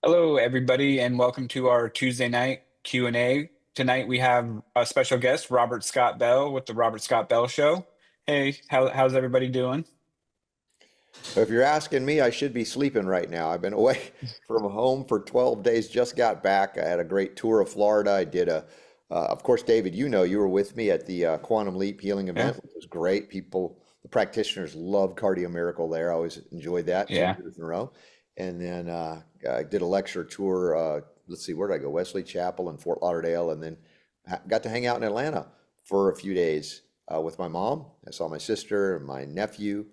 Hello, everybody, and welcome to our Tuesday night Q&A. Tonight we have a special guest, Robert Scott Bell with the Robert Scott Bell Show. Hey, how's everybody doing? So if you're asking me, I should be sleeping right now. I've been away from home for 12 days, just got back. I had a great tour of Florida. Of course, David, you were with me at the Quantum Leap Healing Yeah, event, which was great. The practitioners love Cardio Miracle there. I always enjoyed that two yeah, years in a row. And then I did a lecture tour. Let's see, where did I go? Wesley Chapel in Fort Lauderdale, and then got to hang out in Atlanta for a few days with my mom. I saw my sister and my nephew.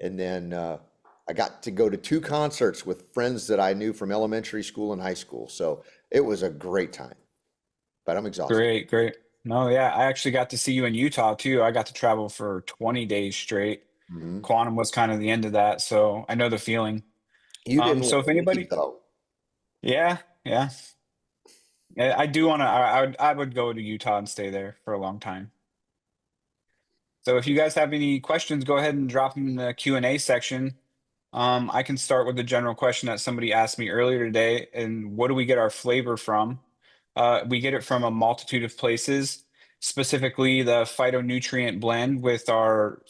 And then I got to go to two concerts with friends that I knew from elementary school and high school. So it was a great time, but I'm exhausted. great, great. No, yeah, I actually got to see you in Utah too. I got to travel for 20 days straight. Hmm. Quantum was kind of the end of that, so I know the feeling. You didn't So want if to leave anybody, though. yeah, yeah, I do want to. I would go to Utah and stay there for a long time. So if you guys have any questions, go ahead and drop them in the Q&A section. I can start with the general question that somebody asked me earlier today, and what do we get our flavor from? We get it from a multitude of places, specifically the phytonutrient blend with our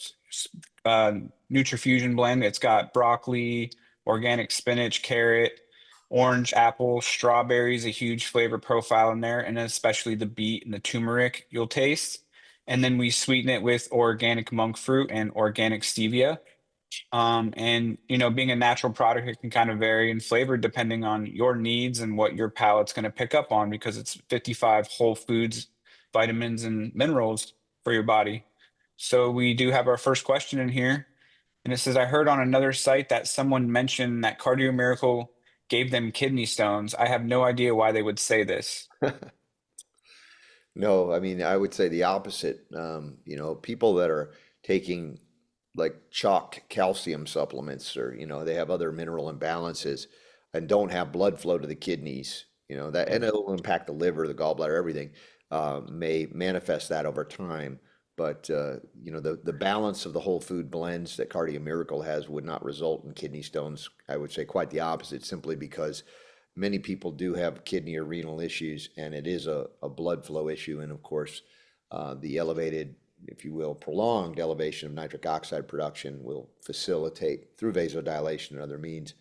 uh, Nutrifusion blend. It's got broccoli, organic spinach, carrot, orange, apple, strawberries, a huge flavor profile in there, and especially the beet and the turmeric you'll taste. And then we sweeten it with organic monk fruit and organic stevia. And being a natural product, it can kind of vary in flavor depending on your needs and what your palate's going to pick up on because it's 55 whole foods, vitamins, and minerals for your body. So we do have our first question in here. And it says, I heard on another site that someone mentioned that Cardio Miracle gave them kidney stones. I have no idea why they would say this. No, I mean, I would say the opposite. People that are taking like chalk calcium supplements or, they have other mineral imbalances and don't have blood flow to the kidneys, and it'll impact the liver, the gallbladder, everything, may manifest that over time. But, the balance of the whole food blends that Cardio Miracle has would not result in kidney stones. I would say quite the opposite, simply because many people do have kidney or renal issues, and it is a blood flow issue. And of course, the elevated, if you will, prolonged elevation of nitric oxide production will facilitate, through vasodilation and other means,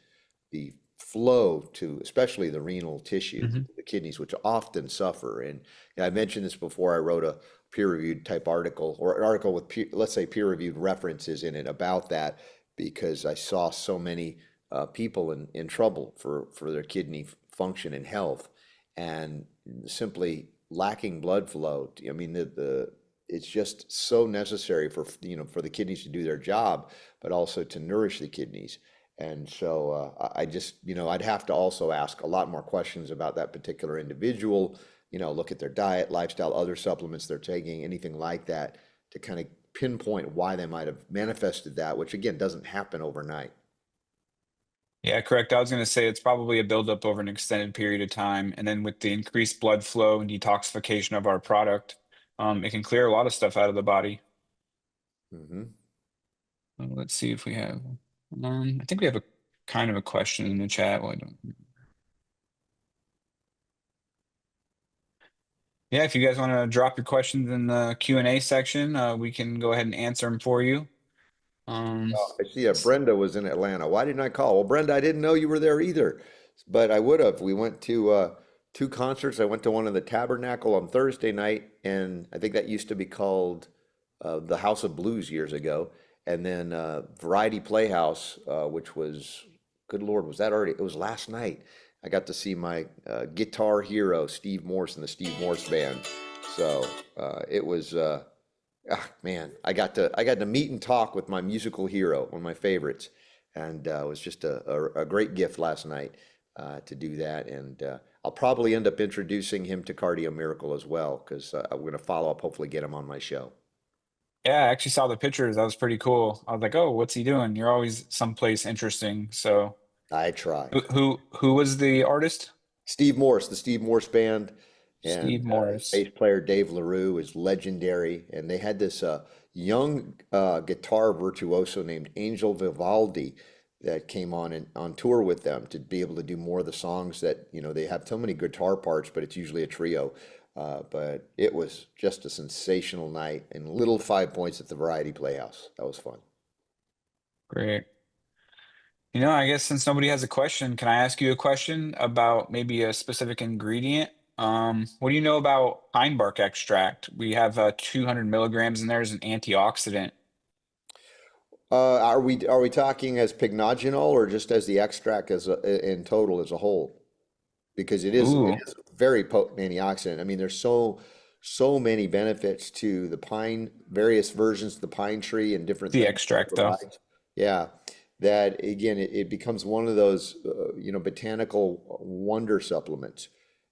the flow to especially the renal tissue, Mhm. the kidneys, which often suffer. And I mentioned this before. I wrote a peer-reviewed type article, or an article with, let's say, peer-reviewed references in it about that, because I saw so many people in trouble for their kidney function and health, and simply lacking blood flow. I mean, it's just so necessary for the kidneys to do their job, but also to nourish the kidneys. And so I just, I'd have to also ask a lot more questions about that particular individual, look at their diet, lifestyle, other supplements they're taking, anything like that, to kind of pinpoint why they might have manifested that, which again doesn't happen overnight. Yeah, correct. I was going to say it's probably a buildup over an extended period of time. And then with the increased blood flow and detoxification of our product, it can clear a lot of stuff out of the body. Hmm. Let's see if we have, I think we have a kind of a question in the chat. Well, I don't, yeah, if you guys want to drop your questions in the Q&A section, we can go ahead and answer them for you. Um, I see Brenda was in Atlanta. Why didn't I call? Well, Brenda, I didn't know you were there either, but I would have. We went to two concerts. I went to one in the Tabernacle on Thursday night, and I think that used to be called the House of Blues years ago, and then Variety Playhouse, which was, good Lord, was that already? It was last night. I got to see my guitar hero, Steve Morse, and the Steve Morse Band. So it was. Ah, man, I got to meet and talk with my musical hero, one of my favorites, and it was just a great gift last night to do that. And I'll probably end up introducing him to Cardio Miracle as well, because I'm going to follow up, hopefully get him on my show. yeah, I actually saw the pictures. That was pretty cool. I was like, oh, what's he doing? You're always someplace interesting. So I try. who was the artist? Steve Morse, the Steve Morse Band, and Steve his Morris. bass player Dave LaRue is legendary. And they had this young guitar virtuoso named Angel Vivaldi that came on tour with them to be able to do more of the songs that, they have so many guitar parts, but it's usually a trio. But it was just a sensational night and little 5 points at the Variety Playhouse. That was fun. Great. I guess since nobody has a question, can I ask you a question about maybe a specific ingredient? What do you know about pine bark extract? We have 200 milligrams in there as an antioxidant. Are we talking as pycnogenol or just as the extract in total as a whole? Because it Ooh, is a very potent antioxidant. I mean, there's so many benefits to the pine, various versions of the pine tree and different the things it extract though. provides. Yeah, that again, it becomes one of those botanical wonder supplements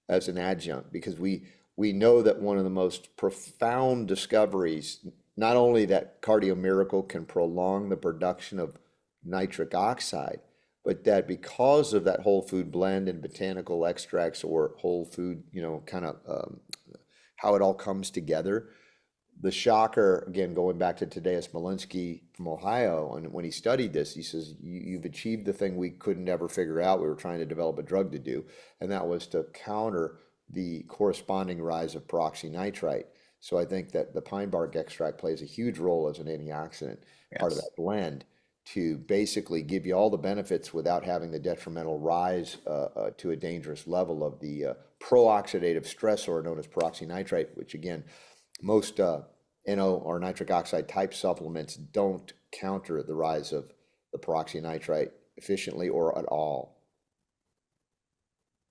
as an adjunct because we know that one of the most profound discoveries, not only that Cardio Miracle can prolong the production of nitric oxide, but that because of that whole food blend and botanical extracts or whole food, kind of how it all comes together. The shocker, again, going back to Tadeusz Smolinski from Ohio, and when he studied this, he says, You've achieved the thing we couldn't ever figure out. We were trying to develop a drug to do, and that was to counter the corresponding rise of peroxynitrite. So I think that the pine bark extract plays a huge role as an antioxidant, part of Yes. that blend, to basically give you all the benefits without having the detrimental rise to a dangerous level of the pro-oxidative stressor known as peroxynitrite, which again, most NO or nitric oxide type supplements don't counter the rise of the peroxynitrite efficiently or at all.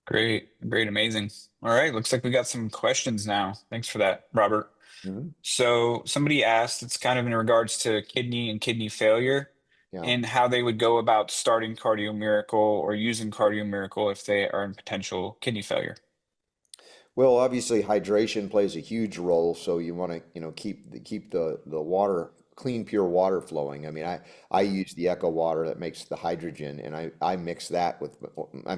Great, great, amazing. All right, looks like we got some questions now. Thanks for that, Robert. Mhm. So somebody asked, it's kind of in regards to kidney and kidney failure Yeah. and how they would go about starting Cardio Miracle or using Cardio Miracle if they are in potential kidney failure. Well, obviously hydration plays a huge role, so you want to, keep the water clean, pure water flowing. I mean, I use the Echo water that makes the hydrogen, and I mix that with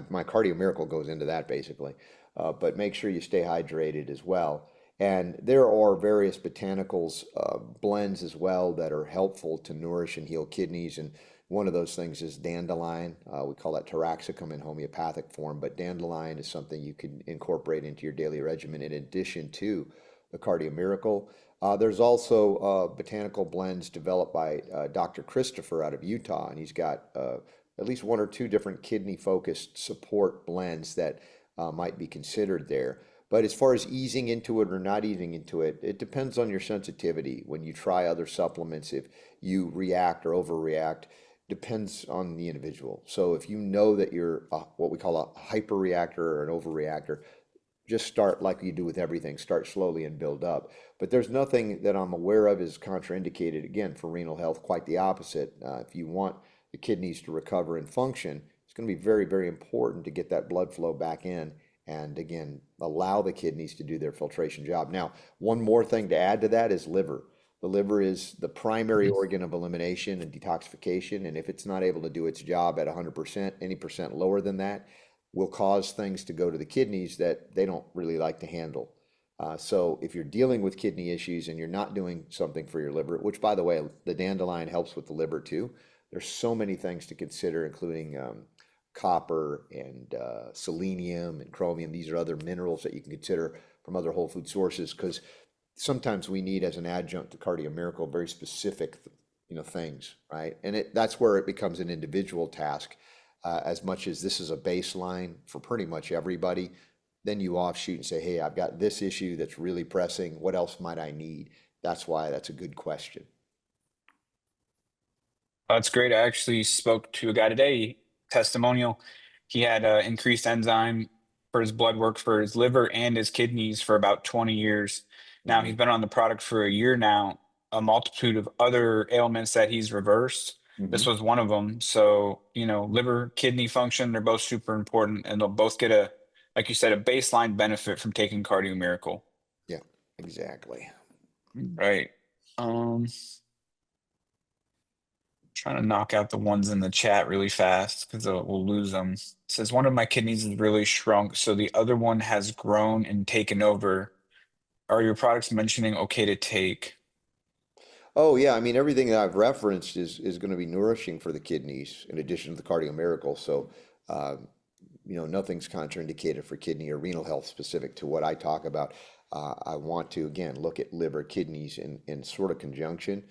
my Cardio Miracle goes into that basically. But make sure you stay hydrated as well. And there are various botanicals, blends as well that are helpful to nourish and heal kidneys. And one of those things is dandelion. We call that taraxacum in homeopathic form, but dandelion is something you can incorporate into your daily regimen in addition to the Cardio Miracle. There's also botanical blends developed by Dr. Christopher out of Utah, and he's got at least one or two different kidney-focused support blends that might be considered there. But as far as easing into it or not easing into it, it depends on your sensitivity. When you try other supplements, if you react or overreact, depends on the individual. So if you know that you're what we call a hyperreactor or an overreactor, just start like you do with everything, start slowly and build up. But there's nothing that I'm aware of is contraindicated, again, for renal health, quite the opposite. If you want the kidneys to recover and function, it's going to be very, very important to get that blood flow back in and again, allow the kidneys to do their filtration job. Now, one more thing to add to that is liver. The liver is the primary Mhm. organ of elimination and detoxification, and if it's not able to do its job at 100%, any percent lower than that, will cause things to go to the kidneys that they don't really like to handle. So if you're dealing with kidney issues and you're not doing something for your liver, which by the way, the dandelion helps with the liver too, there's so many things to consider, including copper and selenium and chromium. These are other minerals that you can consider from other whole food sources because sometimes we need as an adjunct to Cardio Miracle very specific, things, right? And that's where it becomes an individual task, as much as this is a baseline for pretty much everybody. Then you offshoot and say, hey, I've got this issue that's really pressing. What else might I need? That's why that's a good question. That's great. I actually spoke to a guy today, testimonial. He had increased enzyme for his blood work for his liver and his kidneys for about 20 years. Now Hmm. he's been on the product for a year now, a multitude of other ailments that he's reversed. Hmm. This was one of them. So, liver, kidney function, they're both super important and they'll both get like you said, a baseline benefit from taking Cardio Miracle. Yeah, exactly. Right. Trying to knock out the ones in the chat really fast because we'll lose them. It says one of my kidneys is really shrunk, so the other one has grown and taken over. Are your products mentioning okay to take? Oh yeah, I mean everything that I've referenced is going to be nourishing for the kidneys in addition to the cardio miracle. So uh, nothing's contraindicated for kidney or renal health specific to what I talk about. I want to again look at liver, kidneys in sort of conjunction.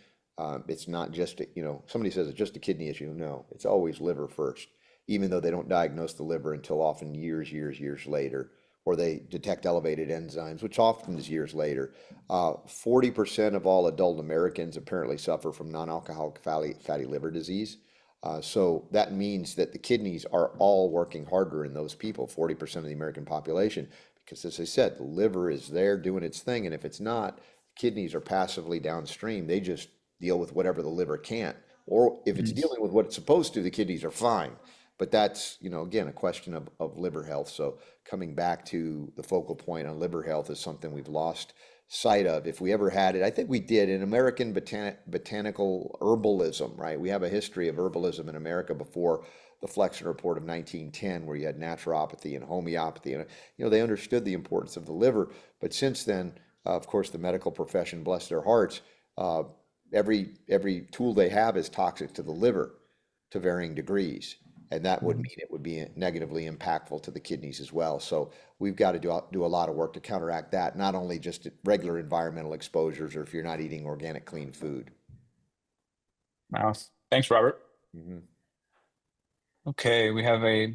It's not just somebody says it's just a kidney issue. No, it's always liver first, even though they don't diagnose the liver until often years later, or they detect elevated enzymes, which often is years later. 40% of all adult Americans apparently suffer from non-alcoholic fatty liver disease. So that means that the kidneys are all working harder in those people, 40% of the American population, because as I said, the liver is there doing its thing, and if it's not, kidneys are passively downstream. They just deal with whatever the liver can't. Or if it's Mhm. dealing with what it's supposed to, the kidneys are fine. But that's, again, a question of liver health. So coming back to the focal point on liver health is something we've lost sight of. If we ever had it, I think we did in American botanical herbalism, right? We have a history of herbalism in America before the Flexner Report of 1910, where you had naturopathy and homeopathy, and they understood the importance of the liver. But since then, of course, the medical profession, bless their hearts, uh, every tool they have is toxic to the liver to varying degrees. And that would Mhm. mean it would be negatively impactful to the kidneys as well. So we've got to do a lot of work to counteract that, not only just regular environmental exposures or if you're not eating organic, clean food. Wow. Thanks, Robert. Mhm. Okay, we have a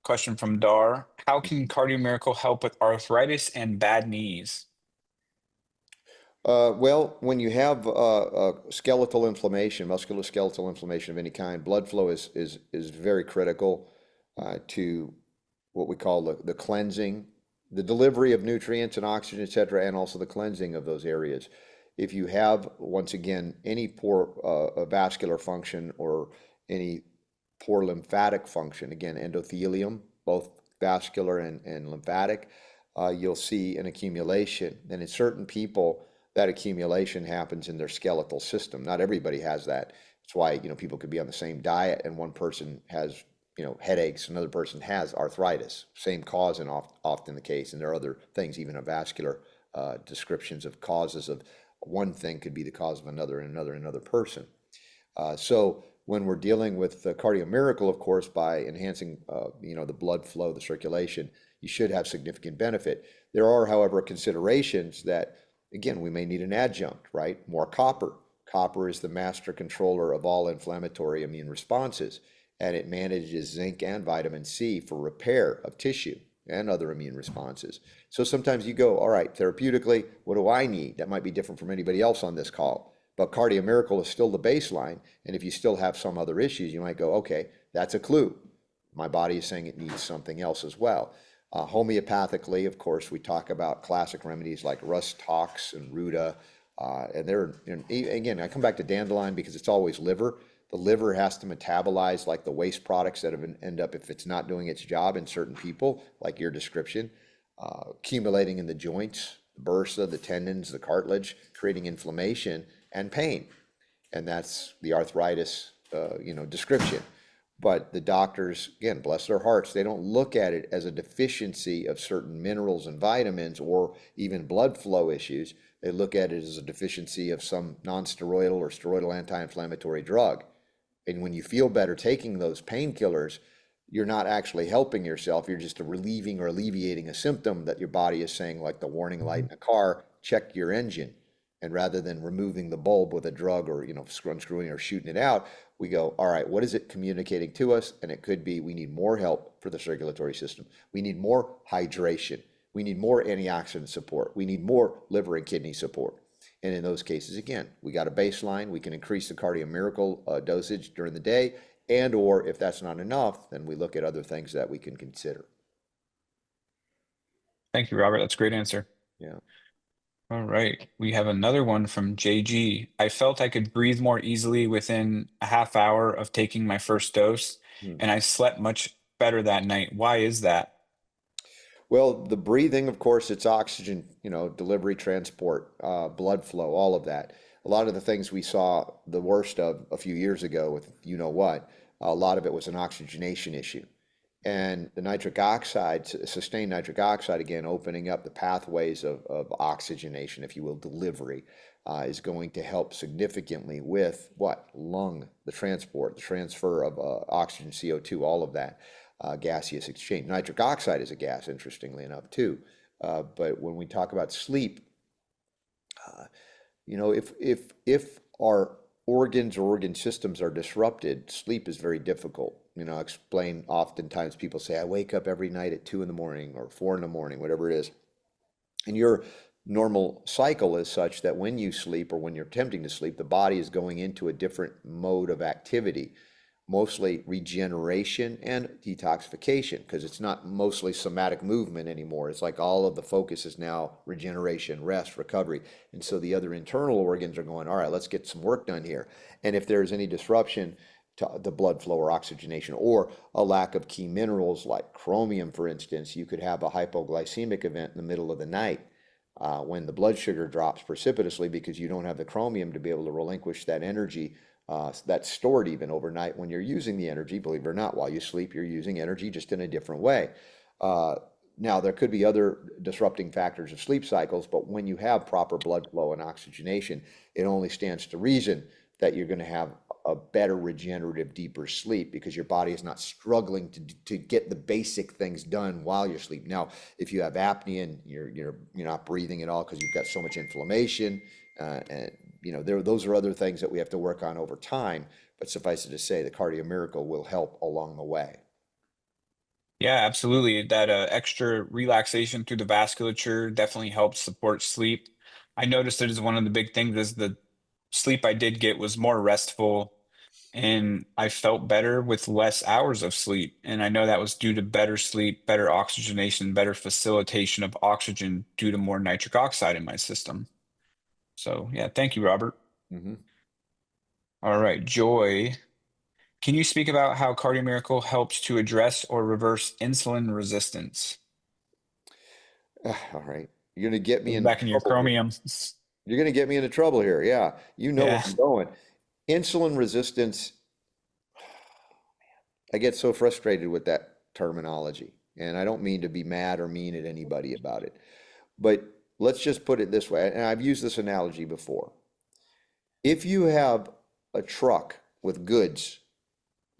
question from Dar. How can Cardio Miracle help with arthritis and bad knees? Well, when you have skeletal inflammation, musculoskeletal inflammation of any kind, blood flow is very critical to what we call the cleansing, the delivery of nutrients and oxygen, et cetera, and also the cleansing of those areas. If you have, once again, any poor vascular function or any poor lymphatic function, again, endothelium, both vascular and lymphatic, you'll see an accumulation. And in certain people, that accumulation happens in their skeletal system. Not everybody has that. That's why, people could be on the same diet and one person has, headaches, another person has arthritis. Same cause and often the case. And there are other things, even a vascular descriptions of causes of one thing could be the cause of another and another person. So when we're dealing with the cardio miracle, of course, by enhancing, the blood flow, the circulation, you should have significant benefit. There are, however, considerations that, again, we may need an adjunct, right? More copper. Copper is the master controller of all inflammatory immune responses, and it manages zinc and vitamin C for repair of tissue and other immune responses. So sometimes you go, all right, therapeutically, what do I need? That might be different from anybody else on this call. But Cardio Miracle is still the baseline. And if you still have some other issues, you might go, okay, that's a clue. My body is saying it needs something else as well. Homeopathically, of course, we talk about classic remedies like Rus Tox and Ruta. And they're, again, I come back to dandelion because it's always liver. The liver has to metabolize like the waste products that end up, if it's not doing its job in certain people, like your description, accumulating in the joints, the bursa, the tendons, the cartilage, creating inflammation and pain. And that's the arthritis, description. But the doctors, again, bless their hearts, they don't look at it as a deficiency of certain minerals and vitamins or even blood flow issues. They look at it as a deficiency of some non-steroidal or steroidal anti-inflammatory drug. And when you feel better taking those painkillers, you're not actually helping yourself. You're just relieving or alleviating a symptom that your body is saying, like the warning light Mhm. in a car, check your engine. And rather than removing the bulb with a drug or, unscrewing or shooting it out, we go, all right, what is it communicating to us? And it could be we need more help for the circulatory system. We need more hydration. We need more antioxidant support. We need more liver and kidney support. And in those cases, again, we got a baseline. We can increase the Cardio Miracle dosage during the day, and or if that's not enough, then we look at other things that we can consider. Thank you, Robert. That's a great answer. Yeah. All right. We have another one from JG. I felt I could breathe more easily within a half hour of taking my first dose, Hmm. and I slept much better that night. Why is that? Well, the breathing, of course, it's oxygen, delivery, transport, blood flow, all of that. A lot of the things we saw the worst of a few years ago with you know what, a lot of it was an oxygenation issue. And the nitric oxide, sustained nitric oxide, again, opening up the pathways of oxygenation, if you will, delivery, is going to help significantly with what? Lung, the transport, the transfer of oxygen, CO2, all of that gaseous exchange. Nitric oxide is a gas, interestingly enough, too. But when we talk about sleep, you know, if our organs or organ systems are disrupted, sleep is very difficult. You know, I explain oftentimes people say, I wake up every night at 2 in the morning or 4 in the morning, whatever it is. And your normal cycle is such that when you sleep or when you're attempting to sleep, the body is going into a different mode of activity, mostly regeneration and detoxification, because it's not mostly somatic movement anymore. It's like all of the focus is now regeneration, rest, recovery. And so the other internal organs are going, all right, let's get some work done here. And if there's any disruption to the blood flow or oxygenation, or a lack of key minerals like chromium, for instance, you could have a hypoglycemic event in the middle of the night when the blood sugar drops precipitously because you don't have the chromium to be able to relinquish that energy that's stored even overnight when you're using the energy. Believe it or not, while you sleep, you're using energy just in a different way. Now, there could be other disrupting factors of sleep cycles, but when you have proper blood flow and oxygenation, it only stands to reason that you're going to have a better regenerative, deeper sleep because your body is not struggling to get the basic things done while you're sleeping. Now, if you have apnea and you're not breathing at all because you've got so much inflammation, and you know those are other things that we have to work on over time. But suffice it to say, the Cardio Miracle will help along the way. Yeah, absolutely. That extra relaxation through the vasculature definitely helps support sleep. I noticed that as one of the big things is the sleep I did get was more restful and I felt better with less hours of sleep. And I know that was due to better sleep, better oxygenation, better facilitation of oxygen due to more nitric oxide in my system. So, yeah, thank you, Robert. Mm-hmm. All right, Joy. Can you speak about how Cardio Miracle helps to address or reverse insulin resistance? All right, you're going to get me into Back in your trouble here. Chromium. You're going to get me into trouble here. Yeah, you know where Yeah. I'm going. Insulin resistance. I get so frustrated with that terminology, and I don't mean to be mad or mean at anybody about it. But let's just put it this way, and I've used this analogy before. If you have a truck with goods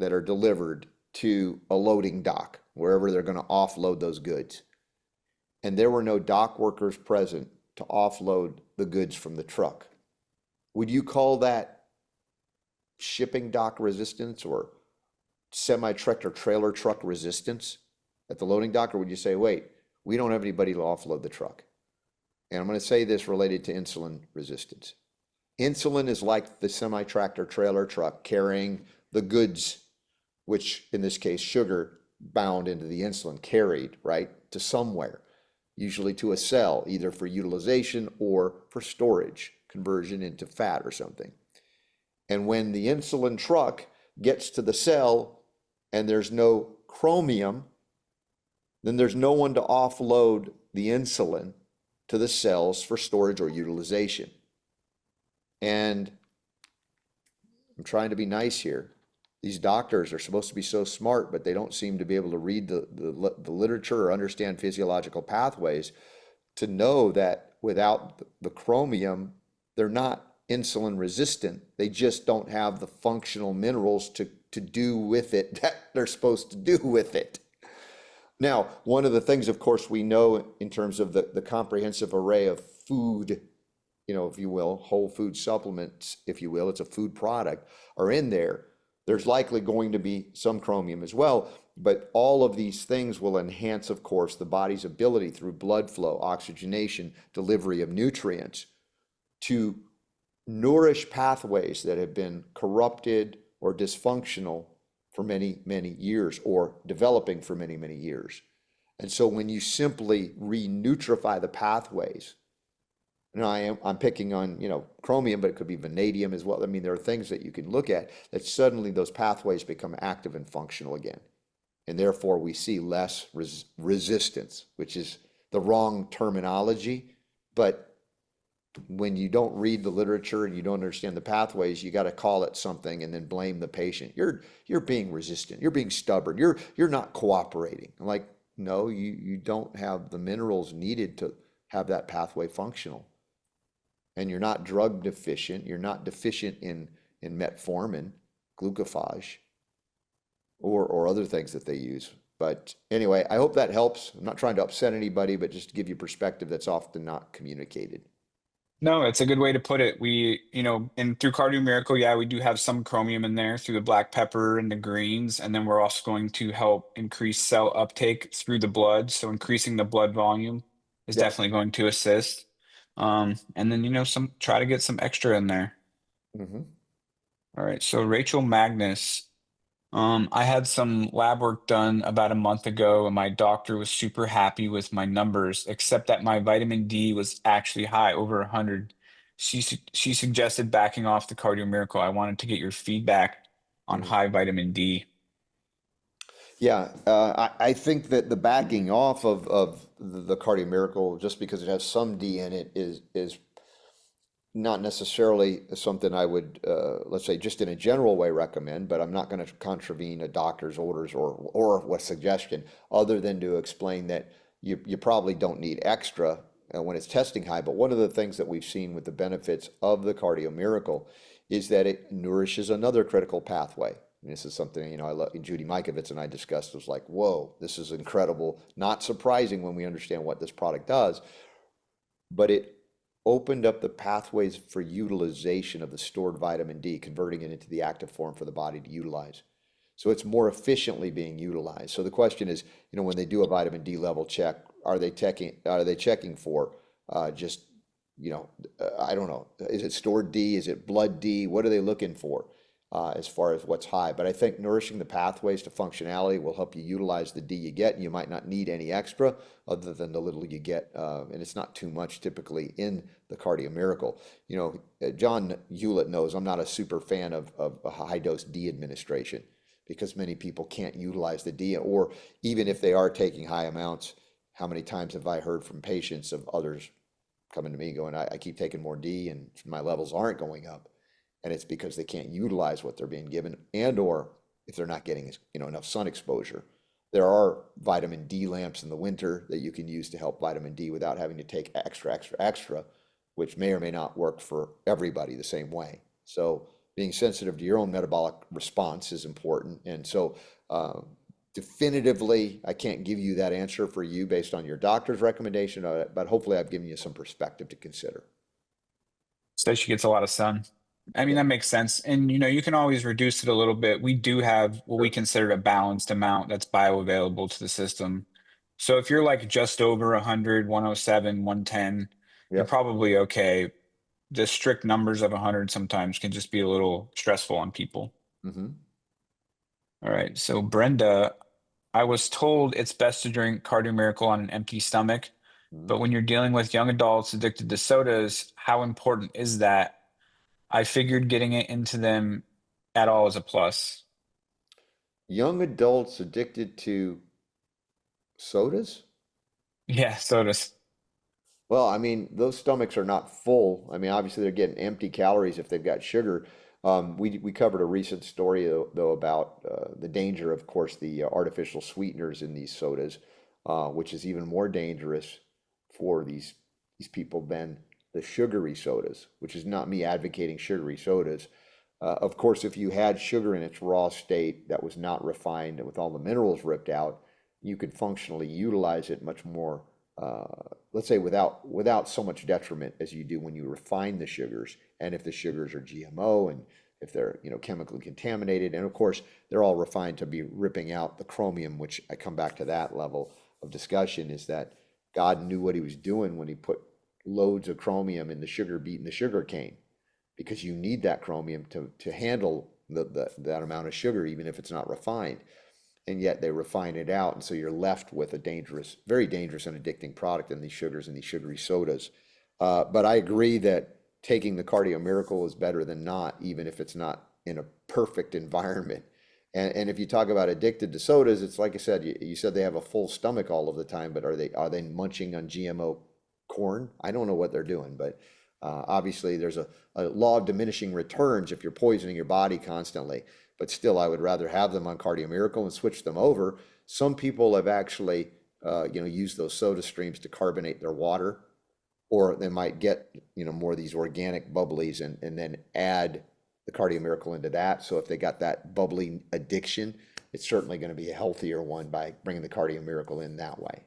that are delivered to a loading dock, wherever they're going to offload those goods, and there were no dock workers present to offload the goods from the truck, would you call that shipping dock resistance or semi-truck or trailer truck resistance at the loading dock? Or would you say, wait, we don't have anybody to offload the truck? And I'm going to say this related to insulin resistance. Insulin is like the semi-tractor trailer truck carrying the goods, which in this case, sugar bound into the insulin, carried, right, to somewhere, usually to a cell, either for utilization or for storage, conversion into fat or something. And when the insulin truck gets to the cell and there's no chromium, then there's no one to offload the insulin to the cells for storage or utilization. And I'm trying to be nice here. These doctors are supposed to be so smart, but they don't seem to be able to read the literature or understand physiological pathways to know that without the chromium, they're not insulin resistant. They just don't have the functional minerals to do with it that they're supposed to do with it. Now, one of the things, of course, we know in terms of the comprehensive array of food, you know, if you will, whole food supplements, if you will, it's a food product, are in there. There's likely going to be some chromium as well, but all of these things will enhance, of course, the body's ability through blood flow, oxygenation, delivery of nutrients to nourish pathways that have been corrupted or dysfunctional for many, many years or developing for many, many years. And so when you simply re-nutrify the pathways, and I'm picking on, you know, chromium, but it could be vanadium as well. I mean, there are things that you can look at that suddenly those pathways become active and functional again. And therefore we see less resistance, which is the wrong terminology, but when you don't read the literature and you don't understand the pathways, you got to call it something and then blame the patient. You're being resistant. You're being stubborn. You're not cooperating. I'm like, no, you don't have the minerals needed to have that pathway functional. And you're not drug deficient. You're not deficient in metformin, glucophage, or other things that they use. But anyway, I hope that helps. I'm not trying to upset anybody, but just to give you perspective that's often not communicated. No, it's a good way to put it. We, and through Cardio Miracle, yeah, we do have some chromium in there through the black pepper and the greens, and then we're also going to help increase cell uptake through the blood. So increasing the blood volume is Yep. definitely going to assist. And then, some try to get some extra in there. Hmm. All right. So Rachel Magnus. I had some lab work done about a month ago, and my doctor was super happy with my numbers, except that my vitamin D was actually high, over 100. She suggested backing off the Cardio Miracle. I wanted to get your feedback on Hmm. high vitamin D. Yeah, I think that the backing off of the Cardio Miracle, just because it has some D in it, is not necessarily something I would, let's say, just in a general way recommend, but I'm not going to contravene a doctor's orders or what suggestion, other than to explain that you probably don't need extra when it's testing high. But one of the things that we've seen with the benefits of the Cardio Miracle is that it nourishes another critical pathway. And this is something, I love, Judy Mikovits and I discussed, was like, whoa, this is incredible. Not surprising when we understand what this product does, but it opened up the pathways for utilization of the stored vitamin D, converting it into the active form for the body to utilize. So it's more efficiently being utilized. So the question is, when they do a vitamin D level check, are they checking for just, I don't know, is it stored D? Is it blood D? What are they looking for as far as what's high? But I think nourishing the pathways to functionality will help you utilize the D you get, and you might not need any extra other than the little you get, and it's not too much typically in the Cardio Miracle. John Hewlett knows I'm not a super fan of a high dose D administration because many people can't utilize the D, or even if they are taking high amounts, how many times have I heard from patients of others coming to me going, I keep taking more D and my levels aren't going up. And it's because they can't utilize what they're being given, and or if they're not getting enough sun exposure. There are vitamin D lamps in the winter that you can use to help vitamin D without having to take extra, which may or may not work for everybody the same way. So being sensitive to your own metabolic response is important. And so definitively, I can't give you that answer for you based on your doctor's recommendation, but hopefully I've given you some perspective to consider. So she gets a lot of sun. I mean, Yeah. that makes sense. And you can always reduce it a little bit. We do have what we Sure. consider a balanced amount that's bioavailable to the system. So if you're like just over 100, 107, 110, you're Yep. probably okay. The strict numbers of 100 sometimes can just be a little stressful on people. Hmm. All right. So Brenda, I was told it's best to drink Cardio Miracle on an empty stomach, Hmm. but when you're dealing with young adults addicted to sodas, how important is that? I figured getting it into them at all is a plus. Young adults addicted to sodas? Yeah, sodas. Well, I mean, those stomachs are not full. I mean, obviously they're getting empty calories if they've got sugar. We covered a recent story though about the danger, of course, the artificial sweeteners in these sodas, which is even more dangerous for these people than the sugary sodas, which is not me advocating sugary sodas. Of course, if you had sugar in its raw state that was not refined and with all the minerals ripped out, you could functionally utilize it much more, let's say without so much detriment as you do when you refine the sugars. And if the sugars are GMO and if they're chemically contaminated, and of course they're all refined to be ripping out the chromium, which I come back to that level of discussion, is that God knew what he was doing when he put loads of chromium in the sugar beet and the sugar cane, because you need that chromium to handle that amount of sugar, even if it's not refined. And yet they refine it out, and so you're left with a dangerous, very dangerous and addicting product in these sugars and these sugary sodas. But I agree that taking the Cardio Miracle is better than not, even if it's not in a perfect environment. And if you talk about addicted to sodas, it's like I said, you said they have a full stomach all of the time, but are they munching on GMO corn? I don't know what they're doing, but Obviously, there's a law of diminishing returns if you're poisoning your body constantly, but still, I would rather have them on Cardio Miracle and switch them over. Some people have actually, used those soda streams to carbonate their water, or they might get, more of these organic bubblies and then add the Cardio Miracle into that. So if they got that bubbly addiction, it's certainly going to be a healthier one by bringing the Cardio Miracle in that way.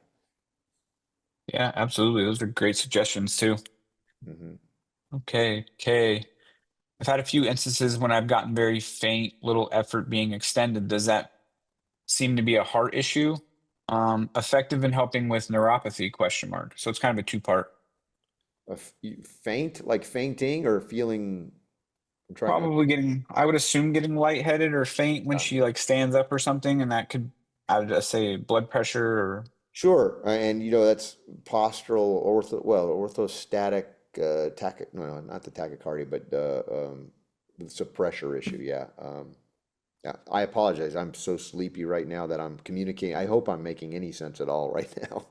Yeah, absolutely. Those are great suggestions too. Mhm. Okay, okay. I've had a few instances when I've gotten very faint, little effort being extended. Does that seem to be a heart issue? Effective in helping with neuropathy, question mark. So it's kind of a two-part. You faint, like fainting or feeling, I'm trying to, Probably getting, I would assume getting lightheaded or faint when she like stands up or something, and that could, I would just say blood pressure or sure. And that's postural orthostatic, no, not the tachycardia, but it's a pressure issue. Yeah. Yeah, I apologize. I'm so sleepy right now that I'm communicating. I hope I'm making any sense at all right now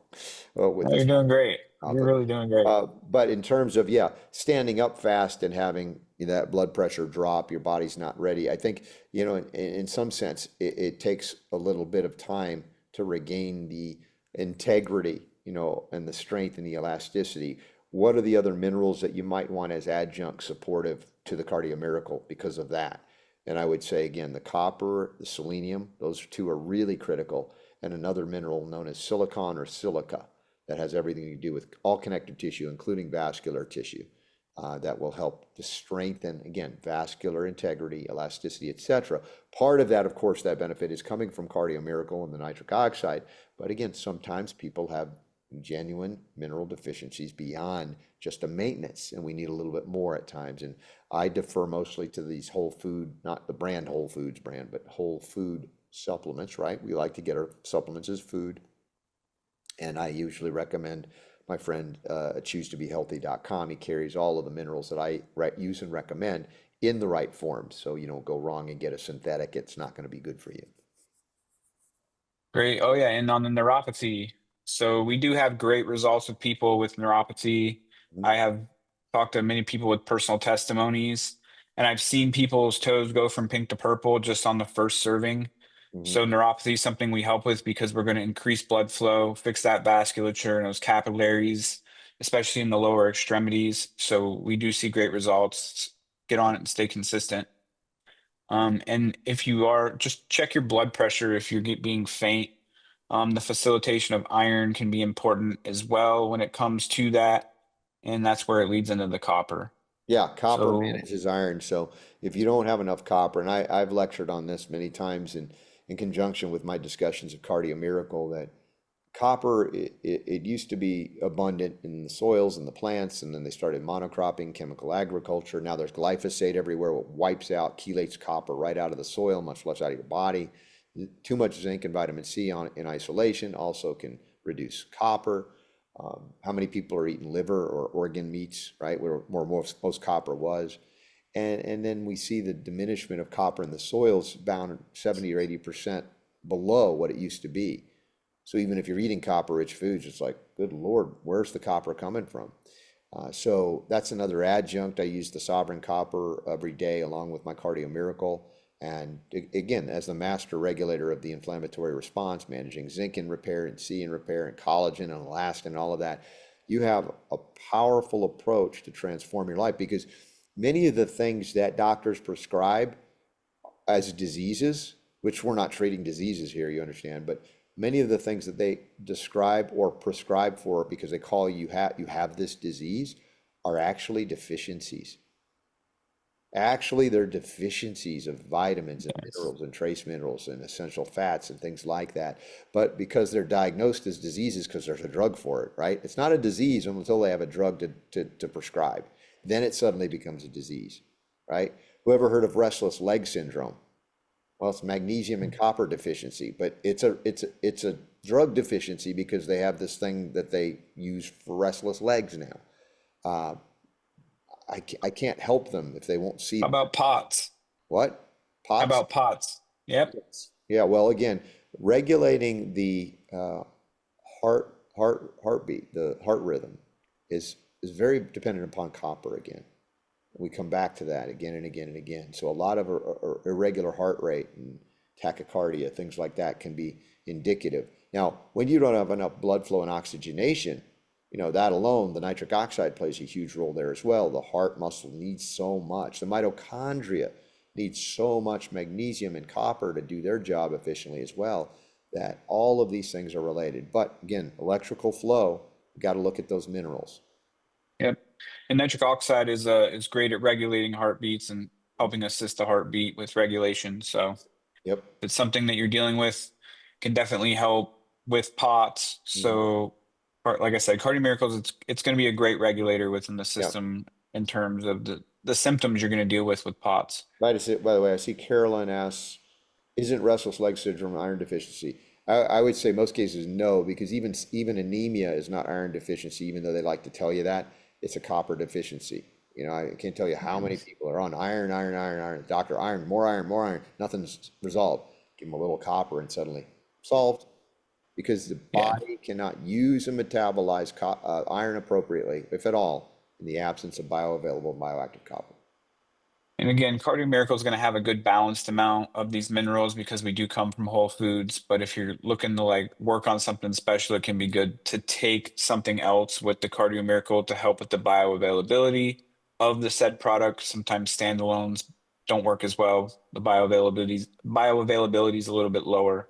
with oh, you're this doing great. You're topic. really doing great. But in terms of, yeah, standing up fast and having that blood pressure drop, your body's not ready. I think, in some sense, it takes a little bit of time to regain the integrity, and the strength and the elasticity. What are the other minerals that you might want as adjunct supportive to the Cardio Miracle because of that? And I would say again, the copper, the selenium, those two are really critical. And another mineral known as silicon or silica that has everything to do with all connective tissue, including vascular tissue, that will help to strengthen, again, vascular integrity, elasticity, etc. Part of that, of course, that benefit is coming from Cardio Miracle and the nitric oxide. But again, sometimes people have genuine mineral deficiencies beyond just a maintenance, and we need a little bit more at times. And I defer mostly to these whole food, not the brand Whole Foods brand, but whole food supplements, right? We like to get our supplements as food. And I usually recommend my friend choosetobehealthy.com. He carries all of the minerals that I use and recommend in the right form. So you don't go wrong and get a synthetic. It's not going to be good for you. Great. Oh yeah, and on the neuropathy, so we do have great results with people with neuropathy. Mhm. I have talked to many people with personal testimonies, and I've seen people's toes go from pink to purple just on the first serving. Mhm. So neuropathy is something we help with because we're going to increase blood flow, fix that vasculature and those capillaries, especially in the lower extremities. So we do see great results. Get on it and stay consistent. And if you are, just check your blood pressure if you're being faint. The facilitation of iron can be important as well when it comes to that, and that's where it leads into the copper. Yeah, copper So, manages iron. So if you don't have enough copper, and I've lectured on this many times in conjunction with my discussions of Cardio Miracle, that copper, it used to be abundant in the soils and the plants, and then they started monocropping, chemical agriculture. Now there's glyphosate everywhere, what wipes out, chelates copper right out of the soil, much less out of your body. Too much zinc and vitamin C in isolation also can reduce copper. How many people are eating liver or organ meats, right, where most copper was. And then we see the diminishment of copper in the soils bound 70 or 80% below what it used to be. So even if you're eating copper-rich foods, it's like, good Lord, where's the copper coming from? So that's another adjunct. I use the Sovereign Copper every day along with my Cardio Miracle. And again, as the master regulator of the inflammatory response, managing zinc in repair and C in repair and collagen and elastin and all of that, you have a powerful approach to transform your life because many of the things that doctors prescribe as diseases, which we're not treating diseases here, you understand, but many of the things that they describe or prescribe for because they call you have this disease are actually deficiencies. Actually, they're deficiencies of vitamins and yes. minerals and trace minerals and essential fats and things like that. But because they're diagnosed as diseases because there's a drug for it, right? It's not a disease until they have a drug to prescribe. Then it suddenly becomes a disease, right? Who ever heard of restless leg syndrome? Well, it's magnesium and copper deficiency, but it's a drug deficiency because they have this thing that they use for restless legs now. Uh, I can't help them if they won't see How about POTS? what? How POTS? about POTS? Yep. Yeah, well, again, regulating the heartbeat, the heart rhythm is is very dependent upon copper again. We come back to that again and again and again. So a lot of irregular heart rate and tachycardia, things like that can be indicative. Now, when you don't have enough blood flow and oxygenation, that alone, the nitric oxide plays a huge role there as well. The heart muscle needs so much. The mitochondria needs so much magnesium and copper to do their job efficiently as well, that all of these things are related. But again, electrical flow, you got to look at those minerals. Yep. And nitric oxide is great at regulating heartbeats and helping assist the heartbeat with regulation. So if Yep. it's something that you're dealing with, can definitely help with POTS. Mhm. So, like I said, Cardio Miracles, it's going to be a great regulator within the Yeah. system in terms of the symptoms you're going to deal with POTS. By the way, I see Carolyn asks, isn't restless leg syndrome iron deficiency? I would say most cases no, because even anemia is not iron deficiency, even though they like to tell you that. It's a copper deficiency. I can't tell you how many people are on iron, iron, iron, iron. Doctor, iron, more iron, more iron. Nothing's resolved. Give them a little copper and suddenly solved, because the Yeah. body cannot use and metabolize iron appropriately, if at all, in the absence of bioavailable bioactive copper. And again, Cardio Miracle is going to have a good balanced amount of these minerals because we do come from whole foods. But if you're looking to like work on something special, it can be good to take something else with the Cardio Miracle to help with the bioavailability of the said product. Sometimes standalones don't work as well. The bioavailability is a little bit lower.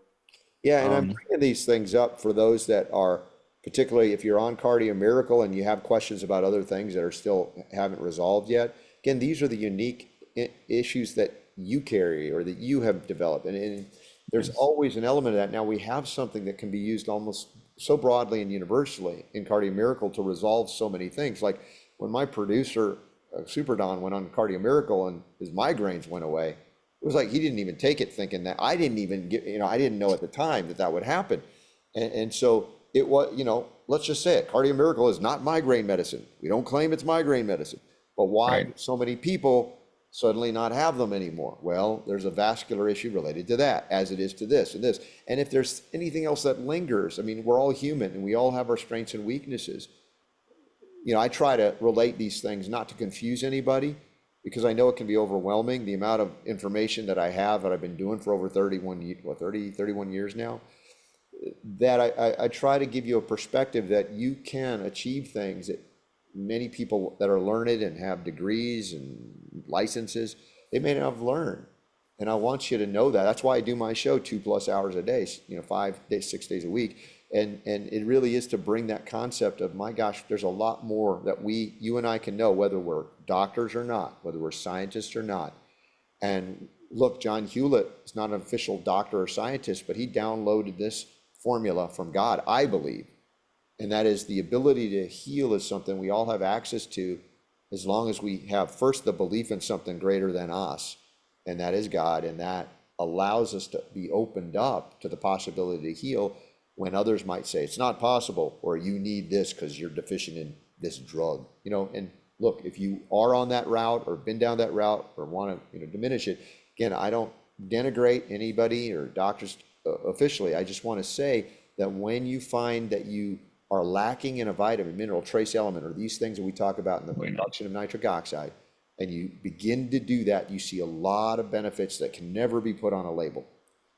Yeah, and I'm Um, bringing these things up for those that are, particularly if you're on Cardio Miracle and you have questions about other things that are still haven't resolved yet. Again, these are the unique issues that you carry or that you have developed, and there's always an element of that. Now we have something that can be used almost so broadly and universally in Cardio Miracle to resolve so many things. Like when my producer, Super Don, went on Cardio Miracle and his migraines went away. It was like he didn't even take it, thinking that I didn't even get, I didn't know at the time that that would happen. And so it was, let's just say it, Cardio Miracle is not migraine medicine. We don't claim it's migraine medicine. But why do right. so many people suddenly not have them anymore? Well, there's a vascular issue related to that, as it is to this and this. And if there's anything else that lingers, I mean, we're all human and we all have our strengths and weaknesses. I try to relate these things not to confuse anybody, because I know it can be overwhelming, the amount of information that I have that I've been doing for over 31 years now, that I try to give you a perspective that you can achieve things that many people that are learned and have degrees and licenses, they may not have learned. And I want you to know that. That's why I do my show 2+ hours a day, 5 days, 6 days a week. And it really is to bring that concept of, my gosh, there's a lot more that you and I can know, whether we're doctors or not, whether we're scientists or not. And look, John Hewlett is not an official doctor or scientist, but he downloaded this formula from God, I believe. And that is the ability to heal is something we all have access to, as long as we have first the belief in something greater than us, and that is God, and that allows us to be opened up to the possibility to heal when others might say it's not possible, or you need this because you're deficient in this drug. And look, if you are on that route or been down that route or want to diminish it, again, I don't denigrate anybody or doctors officially. I just want to say that when you find that you are lacking in a vitamin, mineral, trace element, or these things that we talk about in the production of nitric oxide, and you begin to do that, you see a lot of benefits that can never be put on a label.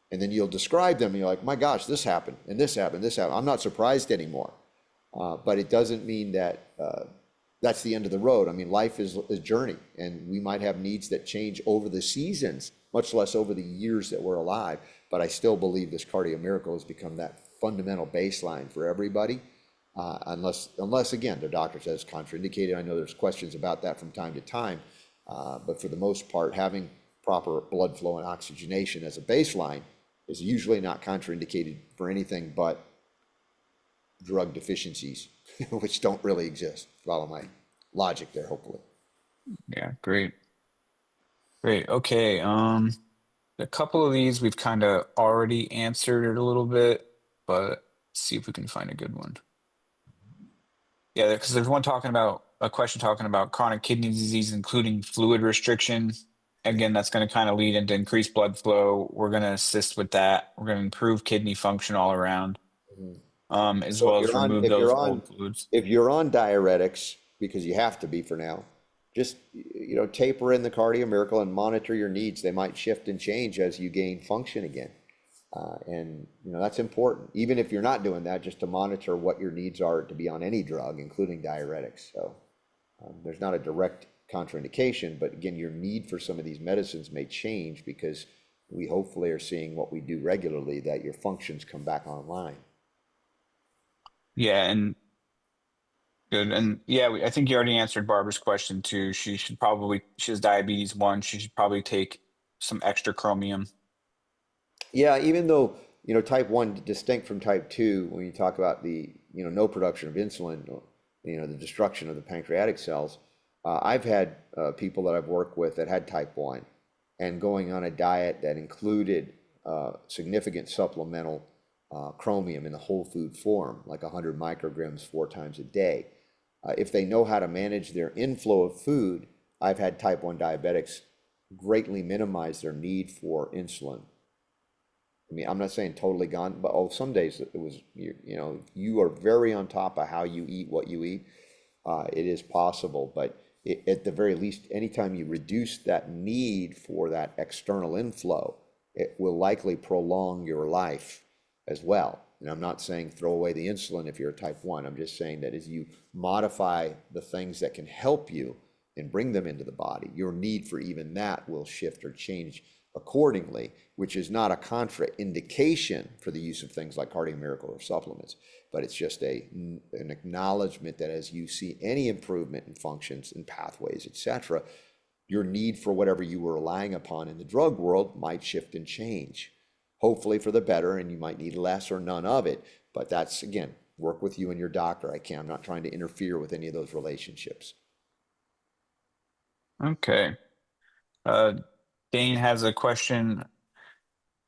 And then you'll describe them and you're like, my gosh, this happened and this happened, this happened. I'm not surprised anymore. But it doesn't mean that that's the end of the road. I mean, life is a journey, and we might have needs that change over the seasons, much less over the years that we're alive. But I still believe this Cardio Miracle has become that fundamental baseline for everybody. Unless again, the doctor says contraindicated. I know there's questions about that from time to time. But for the most part, having proper blood flow and oxygenation as a baseline is usually not contraindicated for anything but drug deficiencies, which don't really exist. Follow my logic there, hopefully. Yeah, great. Great. Okay. A couple of these we've kind of already answered it a little bit, but let's see if we can find a good one. Yeah, because there's a question talking about chronic kidney disease, including fluid restriction. Again, that's going to kind of lead into increased blood flow. We're going to assist with that. We're going to improve kidney function all around, Mhm. as So well as remove those old fluids. if you're on diuretics, because you have to be for now. Just, taper in the Cardio Miracle and monitor your needs. They might shift and change as you gain function again. And that's important, even if you're not doing that, just to monitor what your needs are to be on any drug, including diuretics. So there's not a direct contraindication, but again, your need for some of these medicines may change because we hopefully are seeing what we do regularly, that your functions come back online. Yeah, and good. And yeah, I think you already answered Barbara's question too. She has diabetes 1. She should probably take some extra chromium. Yeah, even though, type 1 distinct from type 2, when you talk about the, no production of insulin, or, the destruction of the pancreatic cells, I've had people that I've worked with that had type 1 and going on a diet that included significant supplemental chromium in the whole food form, like 100 micrograms 4 times a day. If they know how to manage their inflow of food, I've had type 1 diabetics greatly minimize their need for insulin. I mean, I'm not saying totally gone, but some days it was, you are very on top of how you eat, what you eat. It is possible, but at the very least, anytime you reduce that need for that external inflow, it will likely prolong your life as well. And I'm not saying throw away the insulin if you're a type 1. I'm just saying that as you modify the things that can help you and bring them into the body, your need for even that will shift or change accordingly, which is not a contraindication for the use of things like Cardio Miracle or supplements, but it's just an acknowledgement that as you see any improvement in functions and pathways, etc., your need for whatever you were relying upon in the drug world might shift and change, hopefully for the better, and you might need less or none of it. But that's, again, work with you and your doctor. I'm not trying to interfere with any of those relationships. Okay. Uh, Dane has a question.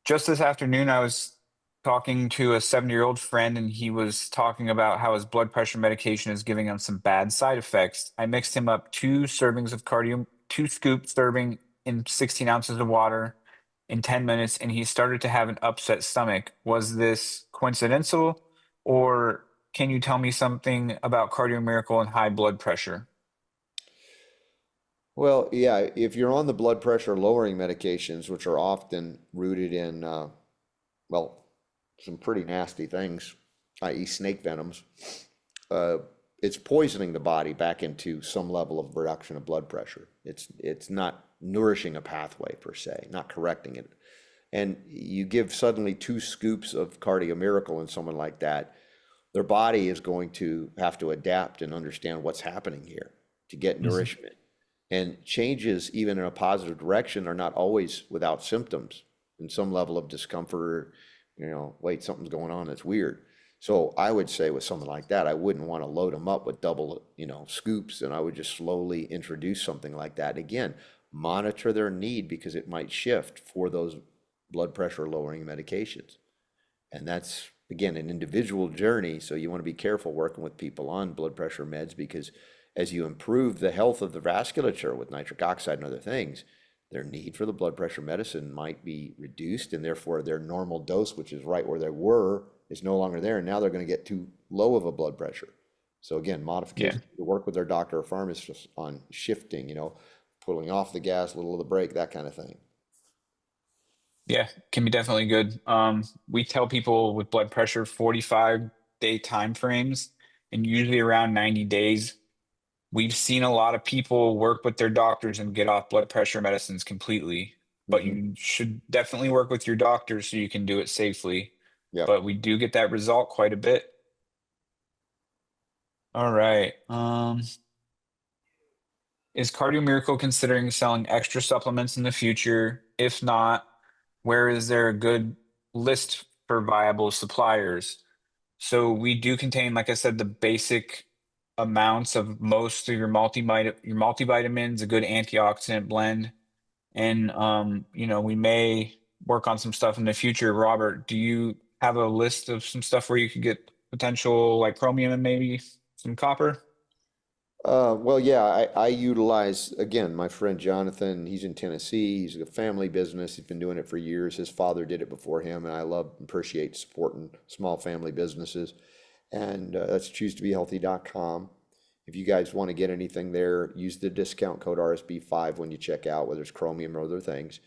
Just this afternoon, I was talking to a 70-year-old friend, and he was talking about how his blood pressure medication is giving him some bad side effects. I mixed him up 2 scoops serving in 16 ounces of water in 10 minutes, and he started to have an upset stomach. Was this coincidental, or can you tell me something about Cardio Miracle and high blood pressure? Well, yeah, if you're on the blood pressure lowering medications, which are often rooted in, well, some pretty nasty things, i.e. snake venoms, uh, it's poisoning the body back into some level of reduction of blood pressure. It's not nourishing a pathway per se, not correcting it. And you give suddenly 2 scoops of Cardio Miracle in someone like that, their body is going to have to adapt and understand what's happening here to get Mhm. nourishment. And changes, even in a positive direction, are not always without symptoms and some level of discomfort, wait, something's going on that's weird. So I would say with something like that, I wouldn't want to load them up with double, scoops, and I would just slowly introduce something like that. Again, monitor their need because it might shift for those blood pressure lowering medications. And that's, again, an individual journey. So you want to be careful working with people on blood pressure meds because as you improve the health of the vasculature with nitric oxide and other things, their need for the blood pressure medicine might be reduced, and therefore their normal dose, which is right where they were, is no longer there. And now they're going to get too low of a blood pressure. So again, Yeah. modification to work with their doctor or pharmacist on shifting, pulling off the gas, a little of the brake, that kind of thing. Yeah, can be definitely good. We tell people with blood pressure 45-day time frames, and usually around 90 days. We've seen a lot of people work with their doctors and get off blood pressure medicines completely, but Hmm. you should definitely work with your doctor so you can do it safely. Yep. But we do get that result quite a bit. All right. Is Cardio Miracle considering selling extra supplements in the future? If not, where is there a good list for viable suppliers? So we do contain, like I said, the basic amounts of most of your multivitamins, a good antioxidant blend, and we may work on some stuff in the future. Robert, do you have a list of some stuff where you could get potential like chromium and maybe some copper? Well, yeah, I utilize, again, my friend Jonathan, he's in Tennessee. He's a family business. He's been doing it for years. His father did it before him, and I love and appreciate supporting small family businesses. And that's choosetobehealthy.com. If you guys want to get anything there, use the discount code RSB5 when you check out, whether it's Chromium or other things,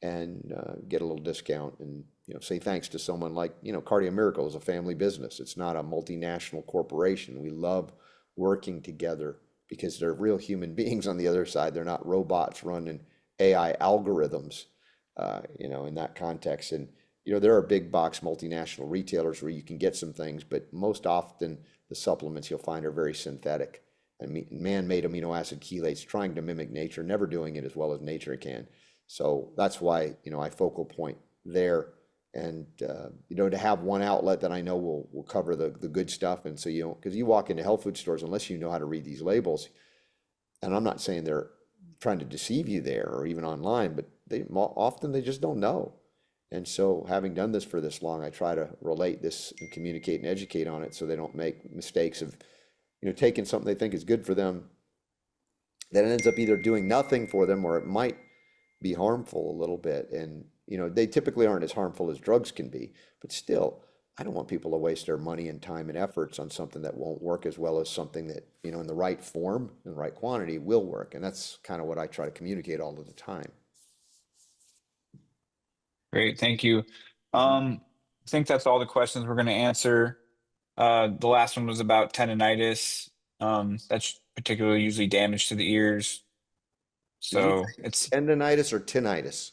and get a little discount and say thanks to someone like Cardio Miracle is a family business. It's not a multinational corporation. We love working together because they're real human beings on the other side. They're not robots running AI algorithms, in that context. And there are big box multinational retailers where you can get some things, but most often the supplements you'll find are very synthetic and man-made amino acid chelates, trying to mimic nature, never doing it as well as nature can. So that's why I focal point there, and to have one outlet that I know will cover the good stuff. And so because you walk into health food stores, unless you know how to read these labels, and I'm not saying they're trying to deceive you there or even online, but often they just don't know. And so having done this for this long, I try to relate this and communicate and educate on it so they don't make mistakes of taking something they think is good for them that ends up either doing nothing for them, or it might be harmful a little bit. And they typically aren't as harmful as drugs can be, but still, I don't want people to waste their money and time and efforts on something that won't work as well as something that in the right form and the right quantity will work. And that's kind of what I try to communicate all of the time. Great, thank you. I think that's all the questions we're going to answer. The last one was about tendinitis. That's particularly usually damage to the ears. Did you So say it's tendinitis or tinnitus?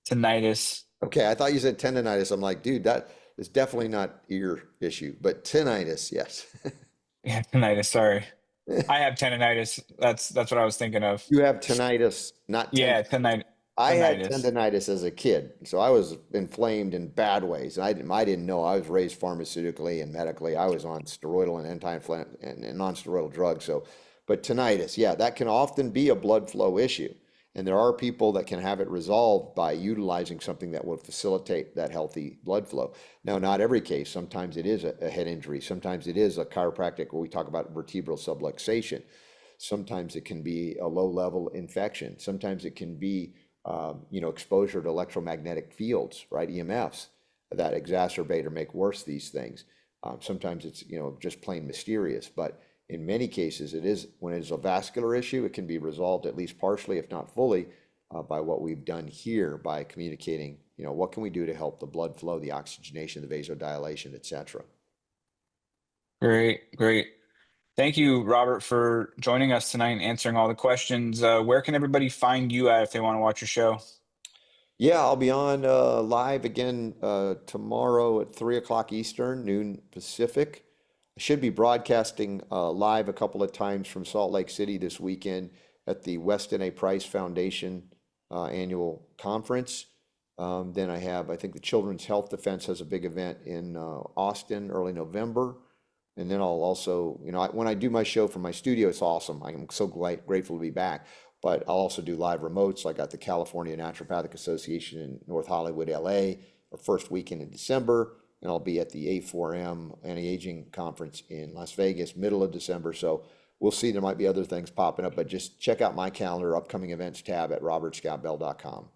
tinnitus. Okay, I thought you said tendinitis. I'm like, dude, that is definitely not ear issue, but tinnitus, yes. Yeah, tinnitus, sorry. I have tendinitis. That's what I was thinking of. You have tinnitus, not Yeah, tendinitis. I had tinnitus. tendinitis as a kid, so I was inflamed in bad ways. I didn't know. I was raised pharmaceutically and medically. I was on steroidal and anti-inflammatory and non-steroidal drugs. So, but tinnitus, yeah, that can often be a blood flow issue. And there are people that can have it resolved by utilizing something that will facilitate that healthy blood flow. Now, not every case. Sometimes it is a head injury. Sometimes it is a chiropractic, where we talk about vertebral subluxation. Sometimes it can be a low-level infection. Sometimes it can be exposure to electromagnetic fields, right? EMFs that exacerbate or make worse these things. Sometimes it's, just plain mysterious, but in many cases it is, when it's a vascular issue, it can be resolved at least partially, if not fully, by what we've done here by communicating, what can we do to help the blood flow, the oxygenation, the vasodilation, etc. Great, great. Thank you, Robert, for joining us tonight and answering all the questions. Where can everybody find you at if they want to watch your show? Yeah, I'll be on live again tomorrow at 3 o'clock Eastern, noon Pacific. I should be broadcasting live a couple of times from Salt Lake City this weekend at the Weston A. Price Foundation annual conference. Then I think the Children's Health Defense has a big event in Austin early November. And then I'll also, when I do my show from my studio, it's awesome. I'm so grateful to be back. But I'll also do live remotes. I got the California Naturopathic Association in North Hollywood, LA, our first weekend in December. And I'll be at the A4M Anti-Aging Conference in Las Vegas, middle of December. So we'll see. There might be other things popping up, but just check out my calendar, upcoming events tab at robertscottbell.com.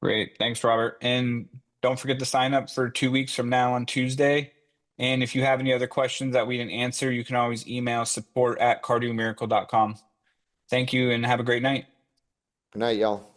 Great. Thanks, Robert. And don't forget to sign up for 2 weeks from now on Tuesday. And if you have any other questions that we didn't answer, you can always email support@cardiomiracle.com. Thank you and have a great night. Good night, y'all.